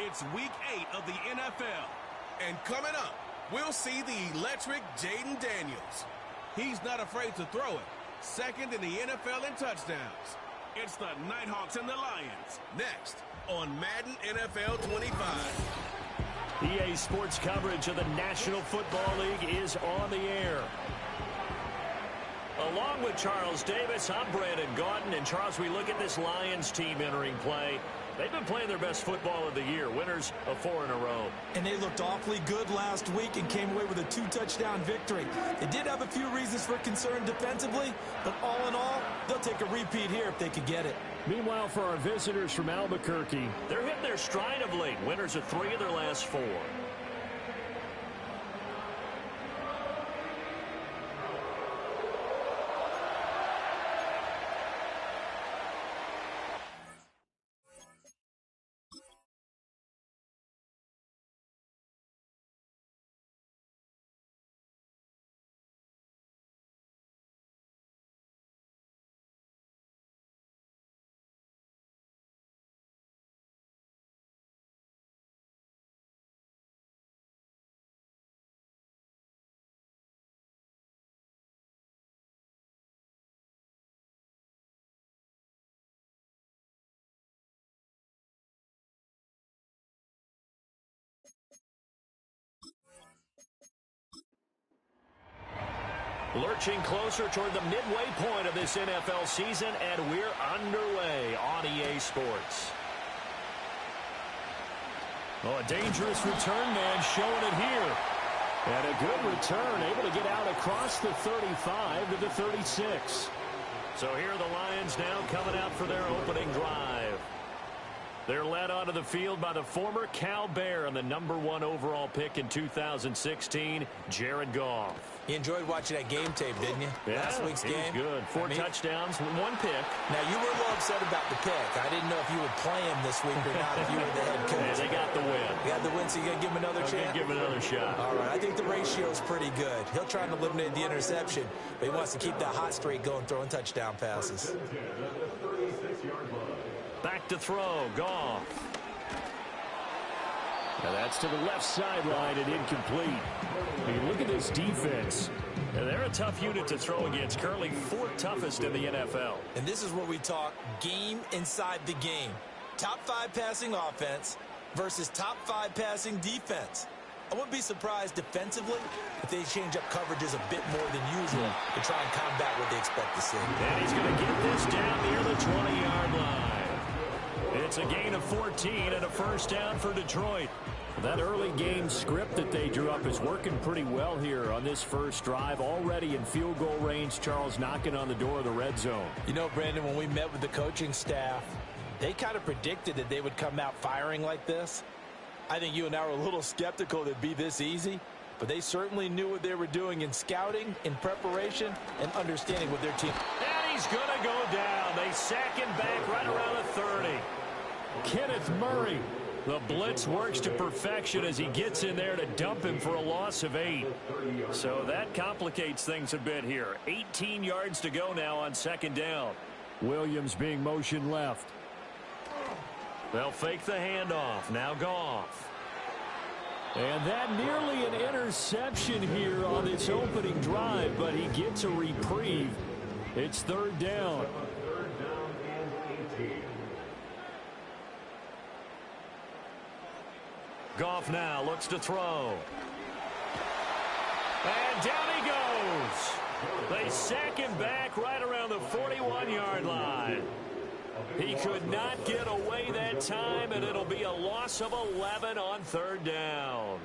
It's Week 8 of the NFL. And coming up, we'll see the electric Jaden Daniels. He's not afraid to throw it. Second in the NFL in touchdowns. It's the Nighthawks and the Lions. Next on Madden NFL 25. EA Sports coverage of the National Football League is on the air. Along with Charles Davis, I'm Brandon Gaudin. And Charles, we look at this Lions team entering play. They've been playing their best football of the year, winners of 4 in a row. And they looked awfully good last week and came away with a 2-touchdown victory. They did have a few reasons for concern defensively, but all in all, they'll take a repeat here if they could get it. Meanwhile, for our visitors from Albuquerque, they're hitting their stride of late. Winners of 3 of their last 4. Lurching closer toward the midway point of this NFL season, and we're underway on EA Sports. Oh, a dangerous return man showing it here. And a good return, able to get out across the 35 to the 36. So here are the Lions now coming out for their opening drive. They're led onto the field by the former Cal Bear and the #1 overall pick in 2016, Jared Goff. You enjoyed watching that game tape, didn't you? Yeah, Last week's game. Good. 4 touchdowns, 1 pick. Now, you were a little upset about the pick. I didn't know if you would play him this week or not if you were the head coach. Yeah, they got the win. You got the win, so you're going to give him another chance? Give him another shot. All right, I think the ratio is pretty good. He'll try and eliminate the interception, but he wants to keep that hot streak going, throwing touchdown passes. Back to throw, Goff. Now that's to the left sideline and incomplete. I mean, look at this defense. And they're a tough unit to throw against, currently 4th toughest in the NFL. And this is where we talk game inside the game. Top 5 passing offense versus top 5 passing defense. I wouldn't be surprised defensively if they change up coverages a bit more than usual to try and combat what they expect to see. And he's going to get this down near the 20-yard line. It's a gain of 14 and a first down for Detroit. That early game script that they drew up is working pretty well here on this first drive. Already in field goal range, Charles knocking on the door of the red zone. You know, Brandon, when we met with the coaching staff, they kind of predicted that they would come out firing like this. I think you and I were a little skeptical that it'd be this easy, but they certainly knew what they were doing in scouting, in preparation, and understanding what their team. And he's going to go down. They sack him back right around the 30. Kenneth Murray. The blitz works to perfection as he gets in there to dump him for a loss of 8. So that complicates things a bit here. 18 yards to go now on second down. Williams being motioned left. They'll fake the handoff. Now Goff. And that nearly an interception here on this opening drive, but he gets a reprieve. It's 3rd down. Goff now looks to throw. And down he goes. They sack him back right around the 41-yard line. He could not get away that time, and it'll be a loss of 11 on 3rd down.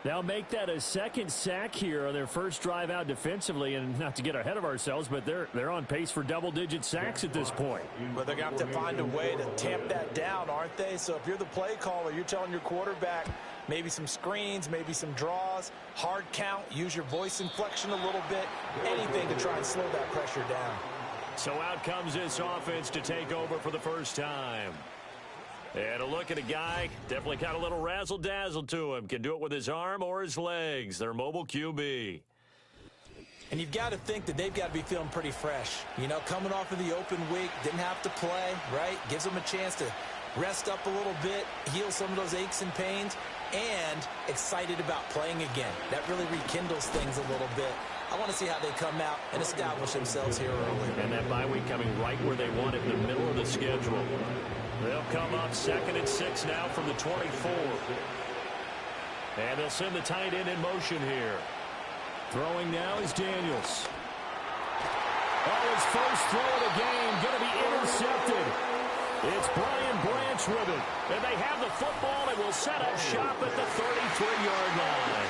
They'll make that a second sack here on their first drive out defensively, and not to get ahead of ourselves, but they're on pace for double-digit sacks at this point. But they're going to have to find a way to tamp that down, aren't they? So if you're the play caller, you're telling your quarterback maybe some screens, maybe some draws, hard count, use your voice inflection a little bit, anything to try and slow that pressure down. So out comes this offense to take over for the first time. And a look at a guy, definitely got a little razzle-dazzle to him. Can do it with his arm or his legs. Their mobile QB. And you've got to think that they've got to be feeling pretty fresh. You know, coming off of the open week, didn't have to play, right? Gives them a chance to rest up a little bit, heal some of those aches and pains, and excited about playing again. That really rekindles things a little bit. I want to see how they come out and establish themselves here early. And that bye week coming right where they want it, in the middle of the schedule. They'll come up 2nd and 6 now from the 24. And they'll send the tight end in motion here. Throwing now is Daniels. Oh, his first throw of the game going to be intercepted. It's Brian Branch with it. And they have the football and will set up shop at the 33-yard line.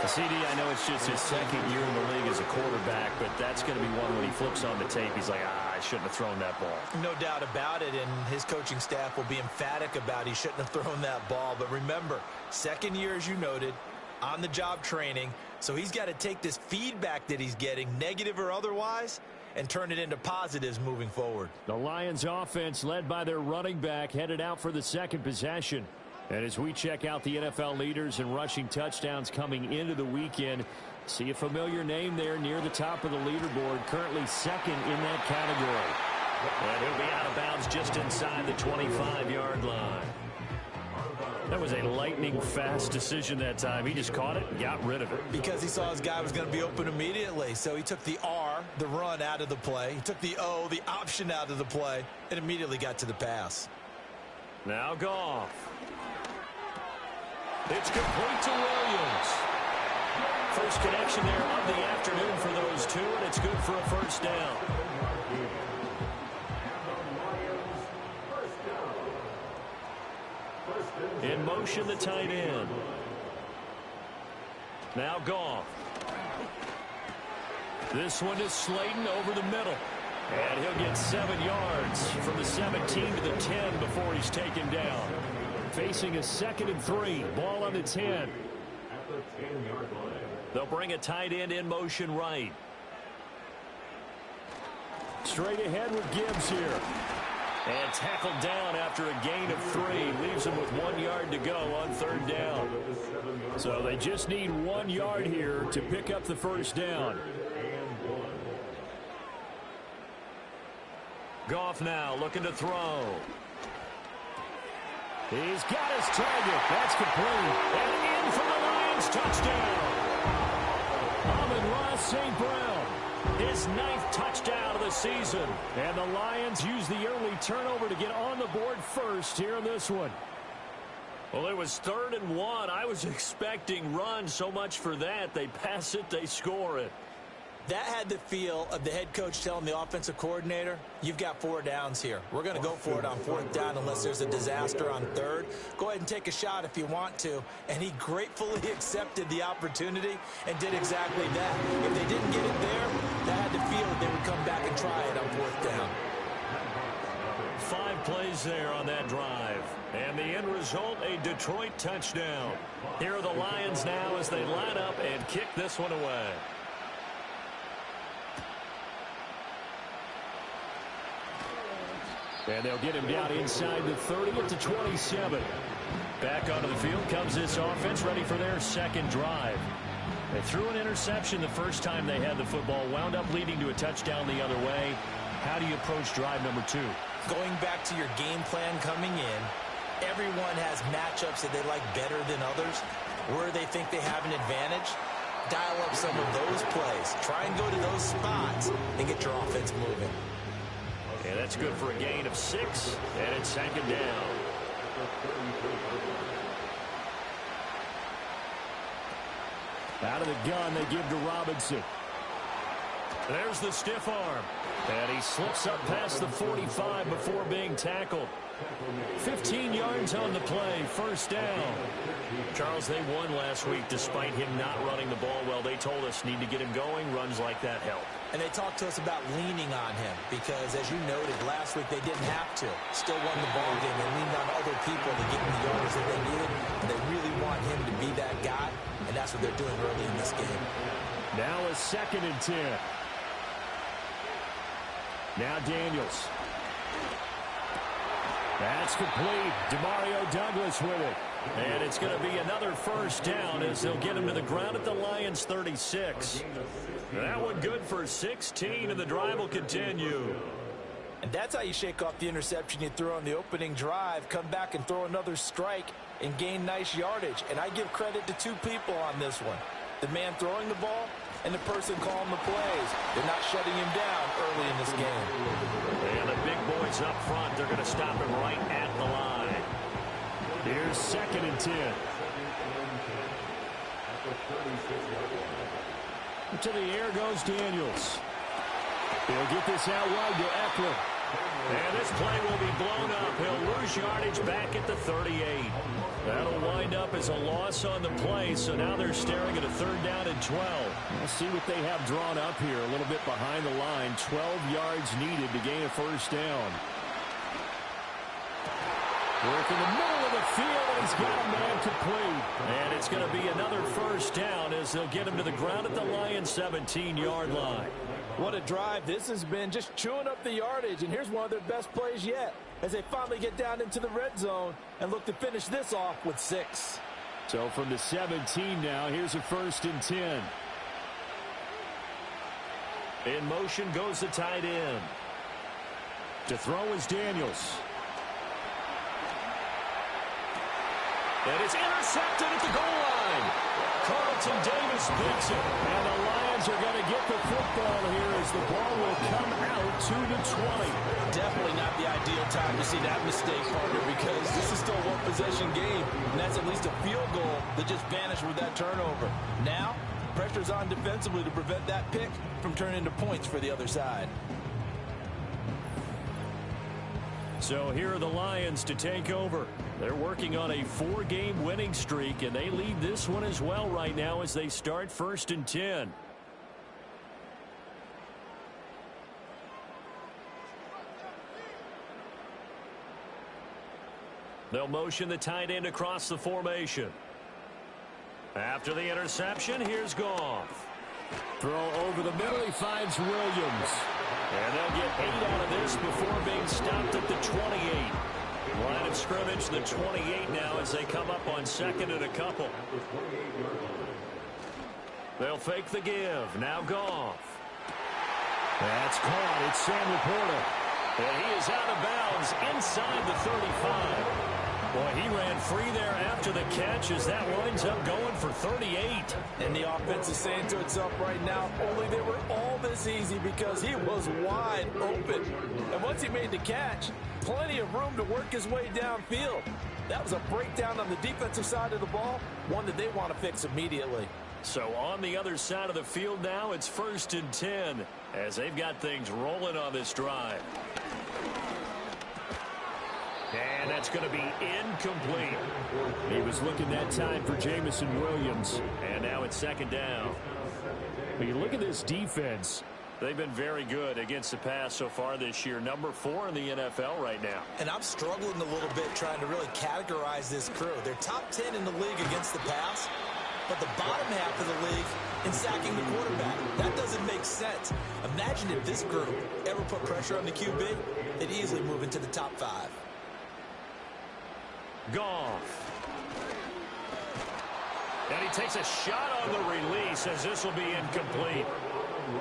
CD, I know it's just his 2nd year in the league as a quarterback, but that's going to be one when he flips on the tape. He's like, I shouldn't have thrown that ball. No doubt about it, and his coaching staff will be emphatic about he shouldn't have thrown that ball. But remember, 2nd year, as you noted, on-the-job training, so he's got to take this feedback that he's getting, negative or otherwise, and turn it into positives moving forward. The Lions offense, led by their running back, headed out for the 2nd possession. And as we check out the NFL leaders in rushing touchdowns coming into the weekend, see a familiar name there near the top of the leaderboard, currently 2nd in that category. And he'll be out of bounds just inside the 25-yard line. That was a lightning-fast decision that time. He just caught it and got rid of it. Because he saw his guy was going to be open immediately. So he took the R, the run, out of the play. He took the O, the option, out of the play, and immediately got to the pass. Now Goff. It's complete to Williams. First connection there of the afternoon for those two, and it's good for a first down. In motion, the tight end. Now Goff. This one is Slayton over the middle. And he'll get 7 yards from the 17 to the 10 before he's taken down. Facing a 2nd and 3. Ball on the 10. They'll bring a tight end in motion right. Straight ahead with Gibbs here. And tackled down after a gain of 3. Leaves him with 1 yard to go on 3rd down. So they just need 1 yard here to pick up the first down. Goff now looking to throw. He's got his target. That's complete. And in for the Lions touchdown. Amon-Ra St. Brown. His 9th touchdown of the season. And the Lions use the early turnover to get on the board first here in this one. Well, it was 3rd and 1. I was expecting run, so much for that. They pass it, they score it. That had the feel of the head coach telling the offensive coordinator, you've got 4 downs here. We're going to go for it on 4th down unless there's a disaster on 3rd. Go ahead and take a shot if you want to. And he gratefully accepted the opportunity and did exactly that. If they didn't get it there, that had the feel that they would come back and try it on 4th down. 5 plays there on that drive. And the end result, a Detroit touchdown. Here are the Lions now as they line up and kick this one away. And they'll get him down inside the 30 at the 27. Back onto the field comes this offense, ready for their 2nd drive. They threw an interception the first time they had the football, wound up leading to a touchdown the other way. How do you approach drive number 2? Going back to your game plan coming in, everyone has matchups that they like better than others. Where they think they have an advantage, dial up some of those plays. Try and go to those spots and get your offense moving. And that's good for a gain of 6, and it's 2nd down. Out of the gun, they give to Robinson. There's the stiff arm. And he slips up past the 45 before being tackled. 15 yards on the play, first down. Charles, they won last week despite him not running the ball well. They told us need to get him going. Runs like that help. And they talked to us about leaning on him because, as you noted, last week they didn't have to. Still won the ball game. They leaned on other people to get them the yards that they needed. And they really want him to be that guy, and that's what they're doing early in this game. Now a 2nd and 10. Now Daniels. That's complete. Demario Douglas with it. And it's going to be another first down as they'll get him to the ground at the Lions 36. That one good for 16, and the drive will continue. And that's how you shake off the interception you threw on the opening drive, come back and throw another strike and gain nice yardage. And I give credit to two people on this one. The man throwing the ball and the person calling the plays. They're not shutting him down early in this game. And the big boys up front, they're going to stop him right at the line. Here's 2nd and 10. To the air goes Daniels. He'll get this out wide to Eckler. And this play will be blown up. He'll lose yardage back at the 38. That'll wind up as a loss on the play, so now they're staring at a 3rd down and 12. We'll see what they have drawn up here, a little bit behind the line. 12 yards needed to gain a 1st down. Work in the middle of the field, and he's got a man complete. And it's going to be another 1st down as they'll get him to the ground at the Lions' 17-yard line. What a drive this has been, just chewing up the yardage. And here's one of their best plays yet as they finally get down into the red zone and look to finish this off with 6. So from the 17 now, here's a 1st and 10. In motion goes the tight end. To throw is Daniels. And it's intercepted at the goal line. Carlton Davis picks it. And the Lions are going to get the football here as the ball will come out to the 20. Definitely not the ideal time to see that mistake, partner, because this is still a one-possession game, and that's at least a field goal that just vanished with that turnover. Now, pressure's on defensively to prevent that pick from turning into points for the other side. So here are the Lions to take over. They're working on a 4-game winning streak, and they lead this one as well right now as they start 1st and 10. They'll motion the tight end across the formation. After the interception, here's Goff. Throw over the middle, he finds Williams. And they'll get 8 out of this before being stopped at the 28. Line of scrimmage, the 28 now as they come up on 2nd and a couple. They'll fake the give. Now Goff. That's caught. It's Sam Laporta. And he is out of bounds inside the 35. Boy, he ran free there after the catch as that winds up going for 38. And the offense is saying to itself right now, only they were all this easy because he was wide open. And once he made the catch, plenty of room to work his way downfield. That was a breakdown on the defensive side of the ball, one that they want to fix immediately. So on the other side of the field now, it's 1st and 10 as they've got things rolling on this drive. And that's going to be incomplete. He was looking that time for Jamison Williams. And now it's 2nd down. When you look at this defense, they've been very good against the pass so far this year. Number 4 in the NFL right now. And I'm struggling a little bit trying to really categorize this crew. They're top 10 in the league against the pass, but the bottom half of the league in sacking the quarterback. That doesn't make sense. Imagine if this group ever put pressure on the QB, they'd easily move into the top 5. Goff. And he takes a shot on the release as this will be incomplete.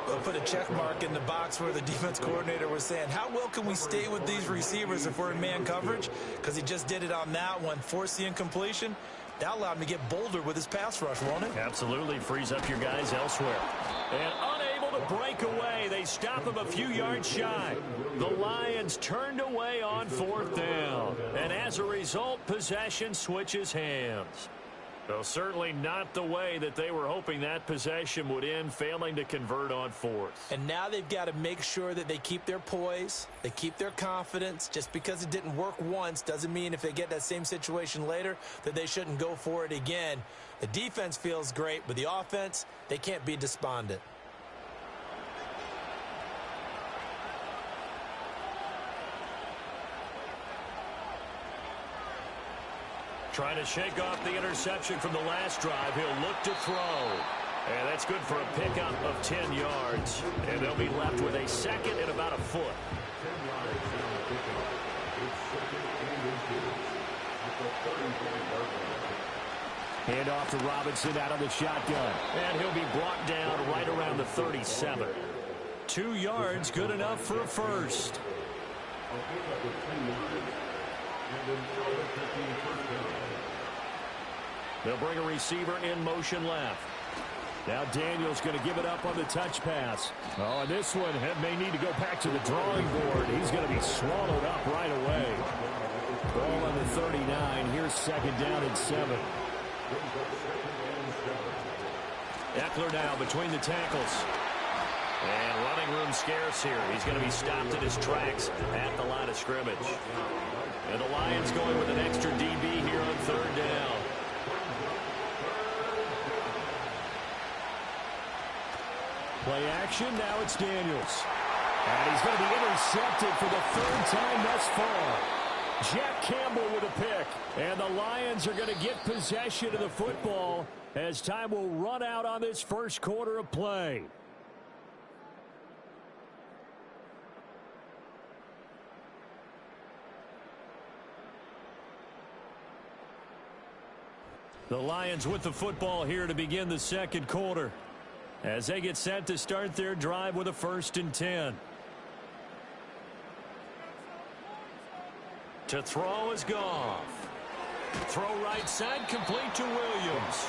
We'll put a check mark in the box where the defense coordinator was saying, how well can we stay with these receivers if we're in man coverage? Because he just did it on that one, forced the incompletion. That allowed him to get bolder with his pass rush, won't it? Absolutely. Frees up your guys elsewhere. And unable to break away. They stop him a few yards shy. The Lions turned away on 4th down. And as a result, possession switches hands. Though certainly not the way that they were hoping that possession would end, failing to convert on 4th. And now they've got to make sure that they keep their poise, they keep their confidence. Just because it didn't work once doesn't mean if they get that same situation later that they shouldn't go for it again. The defense feels great, but the offense, they can't be despondent. Trying to shake off the interception from the last drive. He'll look to throw. And that's good for a pickup of 10 yards. And they'll be left with a 2nd and about a foot. Hand off to Robinson out of the shotgun. And he'll be brought down right around the 37. 2 yards, good enough for a first. They'll bring a receiver in motion left. Now Daniels going to give it up on the touch pass. Oh, and this one may need to go back to the drawing board. He's going to be swallowed up right away. Ball on the 39. Here's second down and 7. Eckler now between the tackles. And running room scarce here. He's going to be stopped in his tracks at the line of scrimmage. And the Lions going with an extra DB here on third down. Play action, now it's Daniels. And he's going to be intercepted for the third time thus far. Jack Campbell with a pick. And the Lions are going to get possession of the football as time will run out on this first quarter of play. The Lions with the football here to begin the second quarter, as they get set to start their drive with a 1st and 10. To throw is Goff. Throw right side, complete to Williams.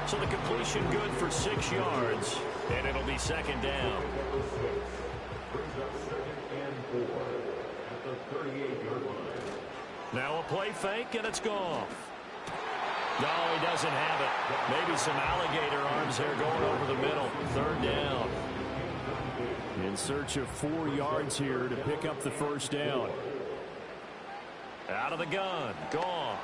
So the completion good for 6 yards, and it'll be second down. Now a play fake, and it's Goff. No, he doesn't have it. Maybe some alligator arms there going over the middle. Third down. In search of 4 yards here to pick up the first down. Out of the gun. Goff.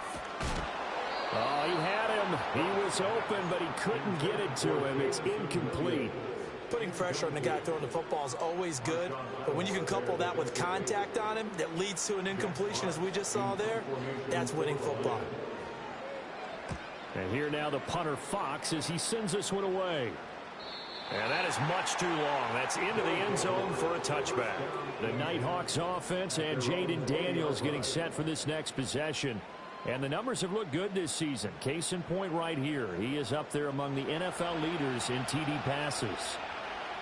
Oh, he had him. He was open, but he couldn't get it to him. It's incomplete. Putting pressure on the guy throwing the football is always good, but when you can couple that with contact on him that leads to an incompletion, as we just saw there, that's winning football. And here now the punter Fox as he sends this one away. And that is much too long. That's into the end zone for a touchback. The Nighthawks offense and Jaden Daniels getting set for this next possession. And the numbers have looked good this season. Case in point right here. He is up there among the NFL leaders in TD passes.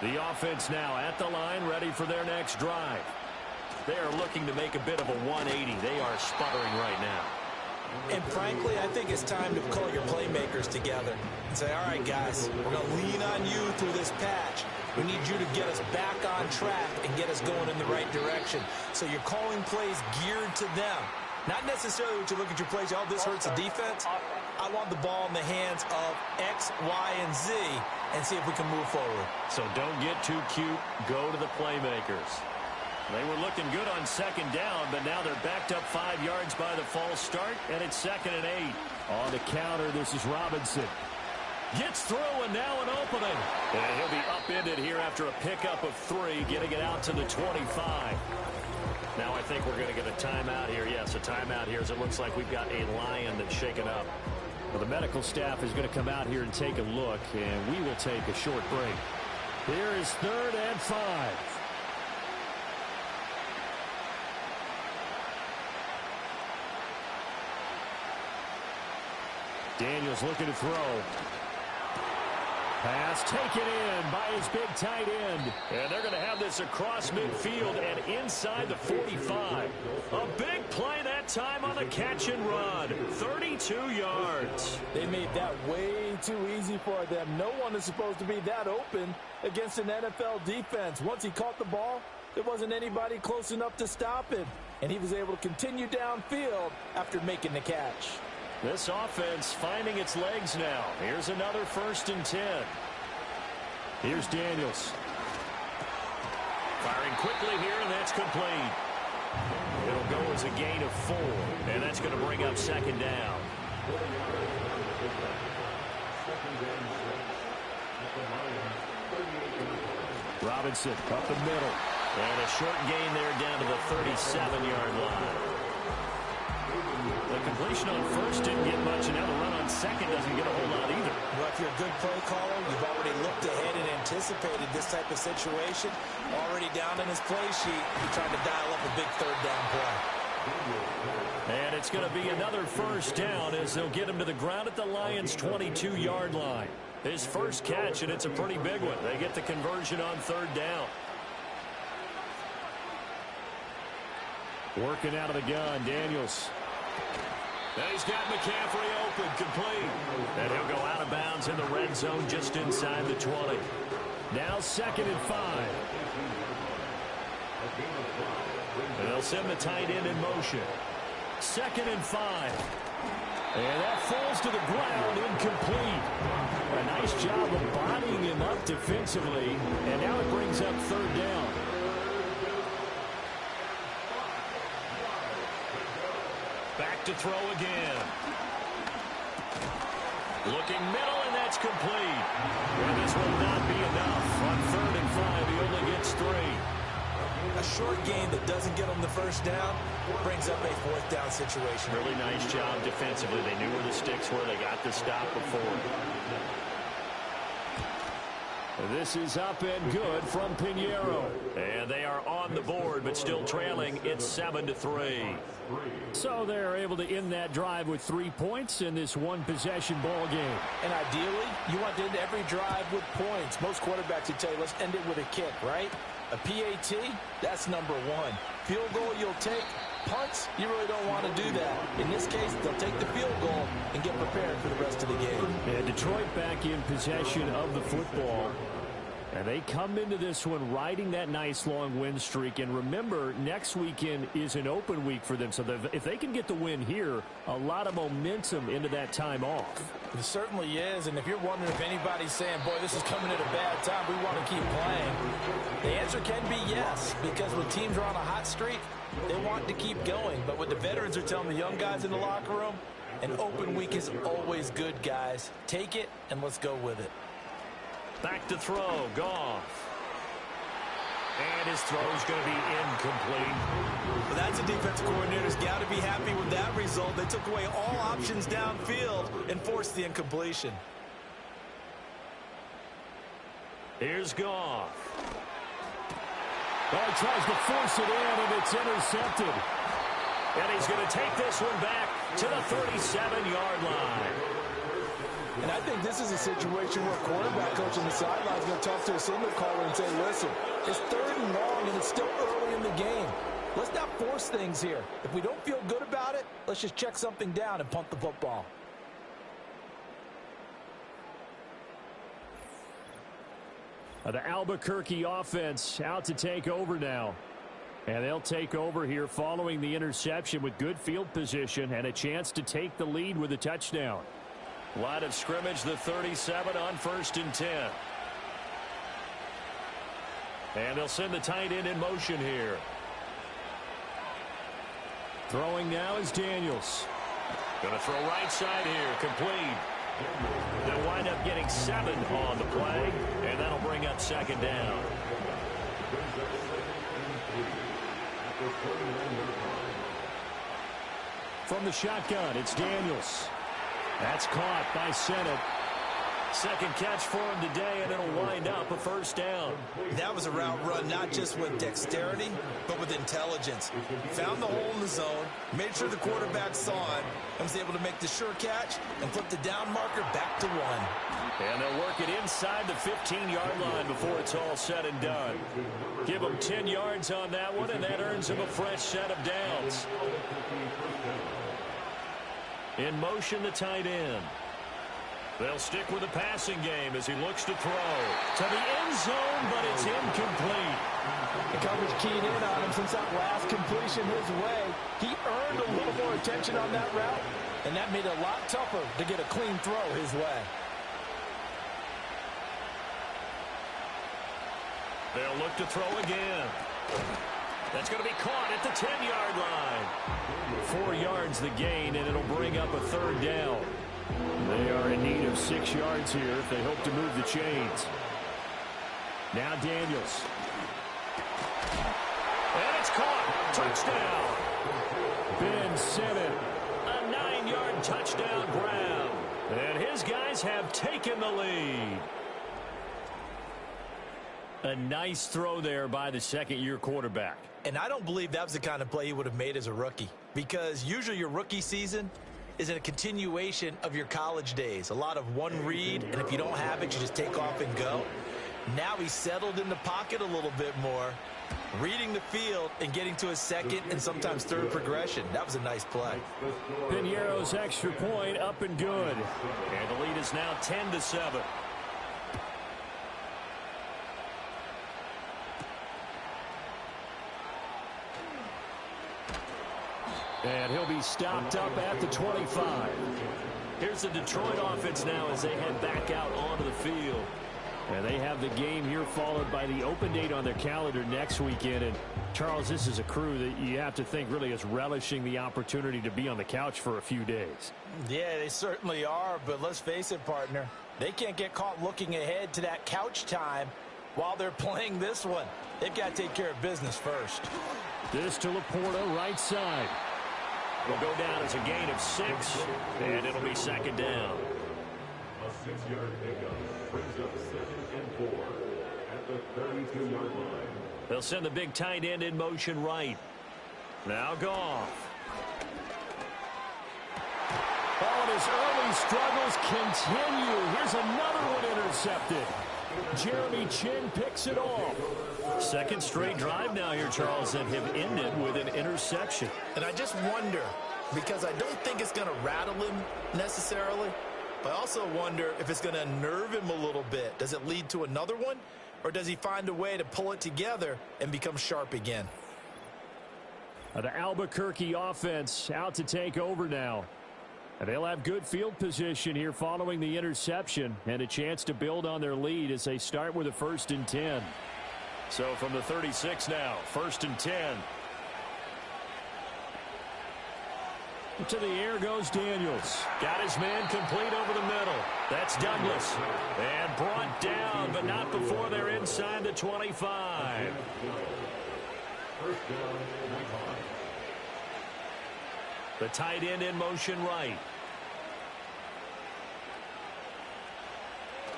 The offense now at the line, ready for their next drive. They are looking to make a bit of a 180. They are sputtering right now. And frankly, I think it's time to call your playmakers together and say, all right, guys, we're going to lean on you through this patch. We need you to get us back on track and get us going in the right direction. So you're calling plays geared to them. Not necessarily what you look at your plays, oh, this hurts the defense. I want the ball in the hands of X, Y, and Z and see if we can move forward. So don't get too cute. Go to the playmakers. They were looking good on second down, but now they're backed up 5 yards by the false start, and it's 2nd and 8. On the counter, this is Robinson. Gets through, and now an opening. And he'll be upended here after a pickup of 3, getting it out to the 25. Now I think we're going to get a timeout here. Yes, a timeout here as it looks like we've got a Lion that's shaken up. Well, the medical staff is going to come out here and take a look, and we will take a short break. Here is 3rd and 5. Daniels looking to throw. Pass taken in by his big tight end. And they're going to have this across midfield and inside the 45. A big play that time on the catch and run. 32 yards. They made that way too easy for them. No one is supposed to be that open against an NFL defense. Once he caught the ball, there wasn't anybody close enough to stop him. And he was able to continue downfield after making the catch. This offense finding its legs now. Here's another 1st and 10. Here's Daniels. Firing quickly here, and that's complete. It'll go as a gain of 4, and that's going to bring up 2nd down. Robinson up the middle. And a short gain there down to the 37-yard line. The completion on 1st didn't get much, and now the run on 2nd doesn't get a whole lot either. Well, if you're a good play caller, you've already looked ahead and anticipated this type of situation. Already down in his play sheet, you're trying to dial up a big 3rd down play. And it's going to be another 1st down as they'll get him to the ground at the Lions' 22-yard line. His first catch, and it's a pretty big one. They get the conversion on 3rd down. Working out of the gun, Daniels. And he's got McCaffrey open, complete. And he'll go out of bounds in the red zone just inside the 20. Now 2nd and 5. And they'll send the tight end in motion. 2nd and 5. And that falls to the ground, incomplete. A nice job of bodying him up defensively. And now it brings up 3rd down. Back to throw again. Looking middle, and that's complete. And this will not be enough. On 3rd and 5, he only gets 3. A short game that doesn't get them the first down brings up a 4th down situation. Really nice job defensively. They knew where the sticks were. They got the stop before. This is up and good from Pinheiro. And they are on the board, but still trailing. It's 7-3. So they're able to end that drive with 3 points in this one-possession ball game. And ideally, you want to end every drive with points. Most quarterbacks would tell you, let's end it with a kick, right? A PAT, that's number 1. Field goal you'll take. Punts, you really don't want to do that. In this case, they'll take the field goal and get prepared for the rest of the game. And Detroit back in possession of the football. And they come into this one riding that nice long win streak. And remember, next weekend is an open week for them. So if they can get the win here, a lot of momentum into that time off. It certainly is. And if you're wondering if anybody's saying, boy, this is coming at a bad time, we want to keep playing, the answer can be yes. Because when teams are on a hot streak, they want to keep going. But what the veterans are telling the young guys in the locker room, an open week is always good, guys. Take it, and let's go with it. Back to throw, Goff. And his throw is going to be incomplete. Well, that's a defensive coordinator's got to be happy with that result. They took away all options downfield and forced the incompletion. Here's Goff. Oh, he tries to force it in, and it's intercepted. And he's going to take this one back to the 37-yard line. And I think this is a situation where quarterback coach on the sideline is going to talk to a signal caller and say, listen, it's 3rd and long, and it's still early in the game. Let's not force things here. If we don't feel good about it, let's just check something down and punt the football. The Albuquerque offense out to take over now. And they'll take over here following the interception with good field position and a chance to take the lead with a touchdown. Line of scrimmage, the 37 on 1st and 10. And they'll send the tight end in motion here. Throwing now is Daniels. Going to throw right side here, complete. They'll wind up getting 7 on the play, and that'll bring up 2nd down. From the shotgun, it's Daniels. That's caught by Sennett. 2nd catch for him today, and it'll wind up a 1st down. That was a route run, not just with dexterity, but with intelligence. Found the hole in the zone, made sure the quarterback saw it, and was able to make the sure catch and flip the down marker back to 1. And they'll work it inside the 15-yard line before it's all said and done. Give them 10 yards on that one, and that earns them a fresh set of downs. In motion, the tight end. They'll stick with the passing game as he looks to throw. To the end zone, but it's incomplete. The coverage keyed in on him since that last completion his way. He earned a little more attention on that route, and that made it a lot tougher to get a clean throw his way. They'll look to throw again. That's going to be caught at the 10-yard line. 4 yards the gain, and it'll bring up a 3rd down. They are in need of 6 yards here if they hope to move the chains. Now Daniels. And it's caught. Touchdown. Ben Sennett. A 9-yard touchdown grab. And his guys have taken the lead. A nice throw there by the 2nd-year quarterback. And I don't believe that was the kind of play he would have made as a rookie. Because usually your rookie season is a continuation of your college days. A lot of one read, and if you don't have it, you just take off and go. Now he's settled in the pocket a little bit more, reading the field and getting to his second and sometimes third progression. That was a nice play. Piñeiro's extra point up and good. And the lead is now 10-7. And he'll be stopped up at the 25. Here's the Detroit offense now as they head back out onto the field. And they have the game here followed by the open date on their calendar next weekend. And, Charles, this is a crew that you have to think really is relishing the opportunity to be on the couch for a few days. Yeah, they certainly are. But let's face it, partner, they can't get caught looking ahead to that couch time while they're playing this one. They've got to take care of business first. This to Laporta, right side. Will go down as a gain of 6, and it'll be second down. A 6-yard pickup brings up 2nd and 4 at the 32-yard line. They'll send the big tight end in motion right. Now Goff. Oh, and his early struggles continue. Here's another one intercepted. Jeremy Chin picks it off. Second straight drive now here, Charles, that have ended with an interception. And I just wonder, because I don't think it's going to rattle him necessarily, but I also wonder if it's going to unnerve him a little bit. Does it lead to another one, or does he find a way to pull it together and become sharp again? The Albuquerque offense out to take over now. And they'll have good field position here following the interception and a chance to build on their lead as they start with a 1st and 10. So from the 36 now, 1st and 10. To the air goes Daniels. Got his man complete over the middle. That's Douglas. And brought down, but not before they're inside the 25. The tight end in motion right.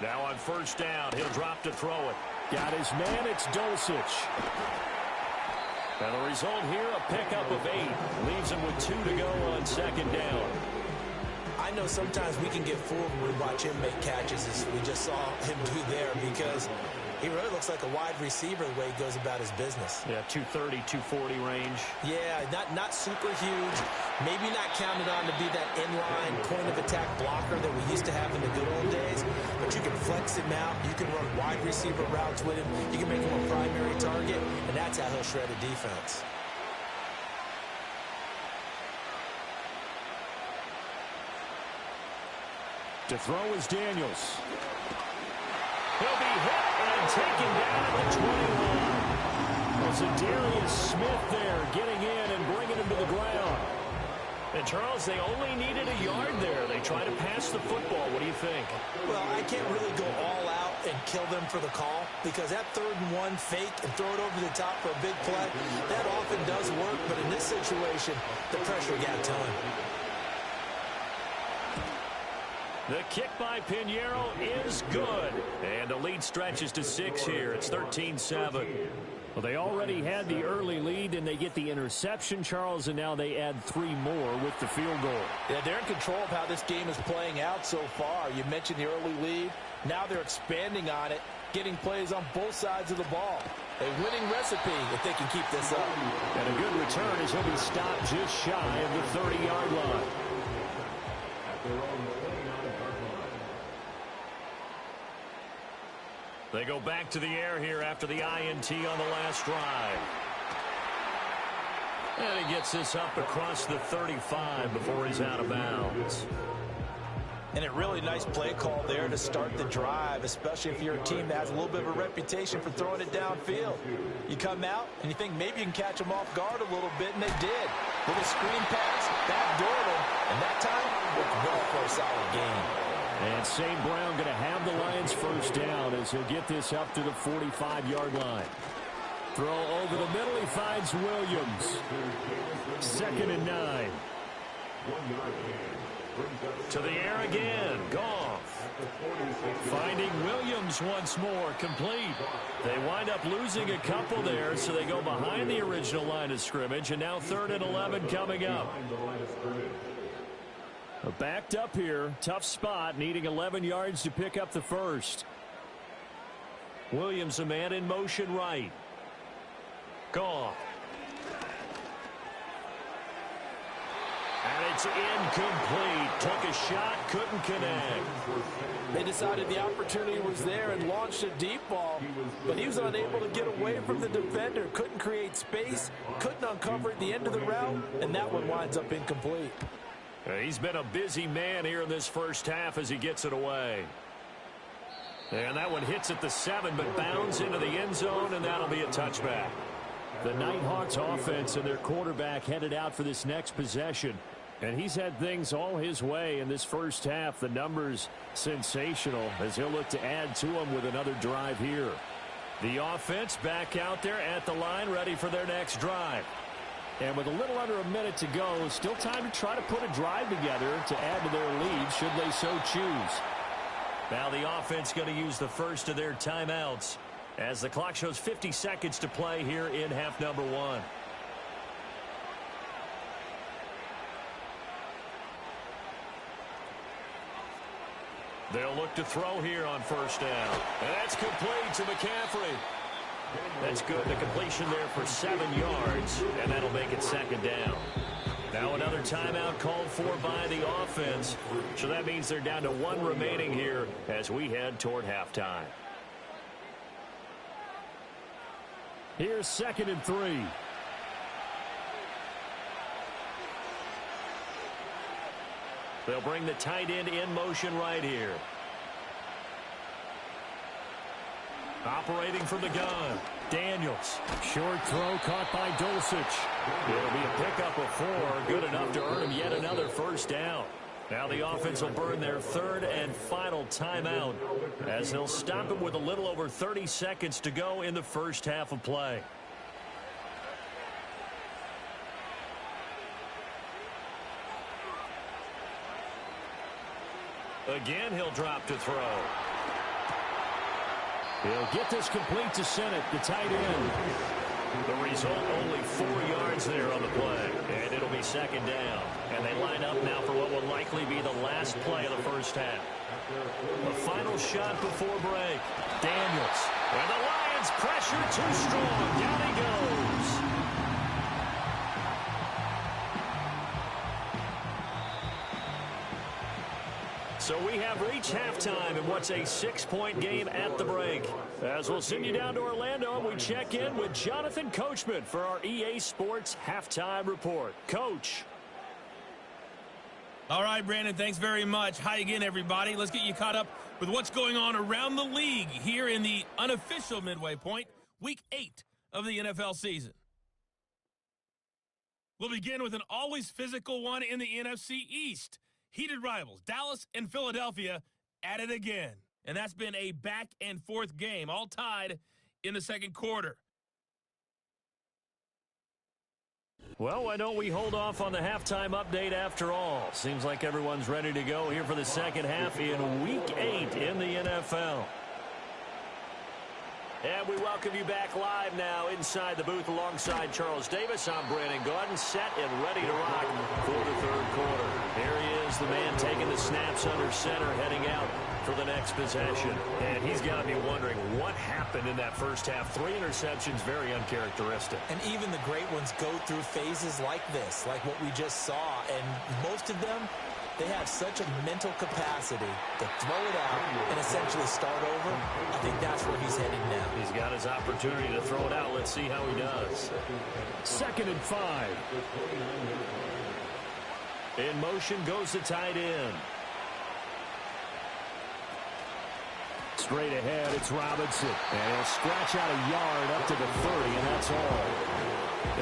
Now on 1st down, he'll drop to throw it. Got his man, it's Dulcich. And the result here, a pickup of 8. Leaves him with 2 to go on 2nd down. I know sometimes we can get fooled when we watch him make catches, as we just saw him do there, because he really looks like a wide receiver the way he goes about his business. Yeah, 230, 240 range. Yeah, not super huge. Maybe not counted on to be that inline point-of-attack blocker that we used to have in the good old days. But you can flex him out. You can run wide receiver routes with him. You can make him a primary target, and that's how he'll shred a defense. To throw is Daniels. He'll be hit and taken down at the 21. There's a Darius Smith there getting in and bringing him to the ground. And, Charles, they only needed a yard there. They try to pass the football. What do you think? Well, I can't really go all out and kill them for the call, because that 3rd and 1 fake and throw it over the top for a big play, that often does work. But in this situation, the pressure got to him. The kick by Piñeiro is good. And the lead stretches to 6 here. It's 13-7. Well, they already had the early lead, and they get the interception, Charles, and now they add 3 more with the field goal. Yeah, they're in control of how this game is playing out so far. You mentioned the early lead. Now they're expanding on it, getting plays on both sides of the ball. A winning recipe if they can keep this up. And a good return as he'll be stopped just shy of the 30-yard line. They go back to the air here after the INT on the last drive. And he gets this up across the 35 before he's out of bounds. And a really nice play call there to start the drive, especially if you're a team that has a little bit of a reputation for throwing it downfield. You come out and you think maybe you can catch them off guard a little bit, and they did. Little screen pass, backdoored them, and that time worked well for a solid game. And St. Brown going to have the Lions 1st down as he'll get this up to the 45-yard line. Throw over the middle, he finds Williams. 2nd and 9. To the air again, Goff. Finding Williams once more, complete. They wind up losing a couple there, so they go behind the original line of scrimmage, and now 3rd and 11 coming up. Backed up here, tough spot, needing 11 yards to pick up the 1st. Williams, a man in motion right. Gone. And it's incomplete. Took a shot, couldn't connect. They decided the opportunity was there and launched a deep ball, but he was unable to get away from the defender. Couldn't create space, couldn't uncover at the end of the route, and that one winds up incomplete. He's been a busy man here in this first half as he gets it away. And that one hits at the 7, but bounds into the end zone, and that'll be a touchback. The Nighthawks offense and their quarterback headed out for this next possession. And he's had things all his way in this first half. The numbers sensational as he'll look to add to them with another drive here. The offense back out there at the line, ready for their next drive. And with a little under a minute to go, still time to try to put a drive together to add to their lead should they so choose. Now the offense going to use the first of their timeouts as the clock shows 50 seconds to play here in half number 1. They'll look to throw here on first down. And that's complete to McCaffrey. That's good. The completion there for 7 yards, and that'll make it second down. Now another timeout called for by the offense. So that means they're down to 1 remaining here as we head toward halftime. Here's 2nd and 3. They'll bring the tight end in motion right here. Operating from the gun. Daniels. Short throw caught by Dulcich. It'll be a pickup of 4. Good enough to earn him yet another first down. Now the offense will burn their 3rd and final timeout as they'll stop him with a little over 30 seconds to go in the first half of play. Again, he'll drop to throw. He'll get this complete to Sennett, the tight end. The result, only 4 yards there on the play. And it'll be second down. And they line up now for what will likely be the last play of the first half. A final shot before break. Daniels. And the Lions pressure too strong. Down he goes. So we have reached halftime in what's a 6-point game at the break. As we'll send you down to Orlando, we check in with Jonathan Coachman for our EA Sports Halftime Report. Coach. All right, Brandon, thanks very much. Hi again, everybody. Let's get you caught up with what's going on around the league here in the unofficial midway point, Week 8 of the NFL season. We'll begin with an always physical one in the NFC East. Heated rivals, Dallas and Philadelphia, at it again. And that's been a back-and-forth game, all tied in the second quarter. Well, why don't we hold off on the halftime update after all? Seems like everyone's ready to go here for the second half in Week 8 in the NFL. And we welcome you back live now inside the booth alongside Charles Davis. I'm Brandon Gaudin, set and ready to rock for the third quarter. Here he is, the man taking the snaps under center, heading out for the next possession. And he's got to be wondering what happened in that first half. 3 interceptions, very uncharacteristic. And even the great ones go through phases like this, like what we just saw. And most of them, they have such a mental capacity to throw it out and essentially start over. I think that's where he's heading now. He's got his opportunity to throw it out. Let's see how he does. 2nd and 5. In motion goes the tight end. Straight ahead, it's Robinson. And he'll scratch out a yard up to the 30, and that's all.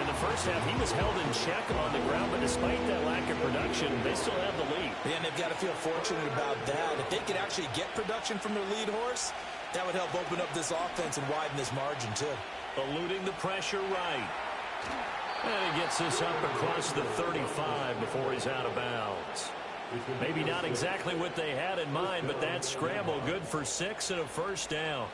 In the first half, he was held in check on the ground, but despite that lack of production, they still have the lead. Yeah, and they've got to feel fortunate about that. If they could actually get production from their lead horse, that would help open up this offense and widen this margin, too. Eluding the pressure right. And he gets this up across the 35 before he's out of bounds. Maybe not exactly what they had in mind, but that scramble good for 6 and a first down.